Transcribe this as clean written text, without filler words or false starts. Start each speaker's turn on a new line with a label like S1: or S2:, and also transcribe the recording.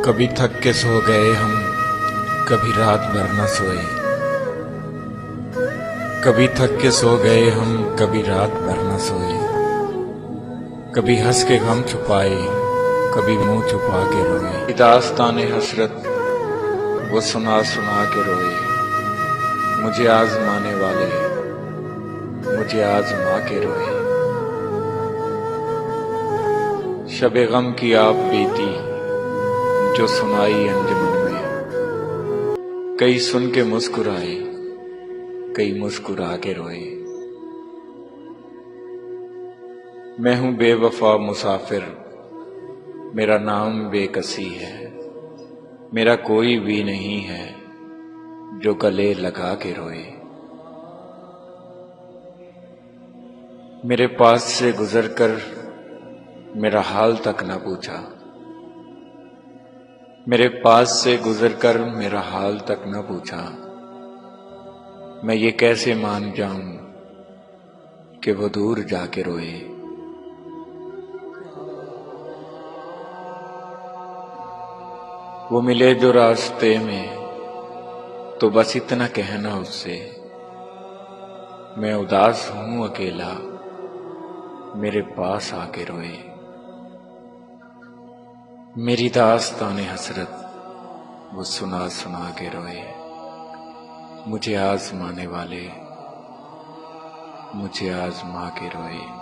S1: कभी थक के सो गए हम, कभी रात भर न सोए। कभी थक के सो गए हम, कभी रात भर न सोए। कभी हंस के गम छुपाए, कभी मुंह छुपा के रोए। दास्ताने हसरत वो सुना सुना के रोए। मुझे आजमाने वाले मुझे आजमा के रोए। शबे गम की आप बीती जो सुनाई अंजुमन में। कई सुन के मुस्कुराए, कई मुस्कुरा के रोए। मैं हूं बेवफा मुसाफिर, मेरा नाम बेकसी है। मेरा कोई भी नहीं है जो गले लगा के रोए। मेरे पास से गुजरकर मेरा हाल तक न पूछा। मेरे पास से गुजरकर मेरा हाल तक न पूछा। मैं ये कैसे मान जाऊं कि वो दूर जाके रोए। वो मिले जो रास्ते में तो बस इतना कहना उससे, मैं उदास हूं अकेला, मेरे पास आके रोए। मेरी दास्ताने हसरत वो सुना सुना के रोए। मुझे आजमाने वाले मुझे आजमा के रोए।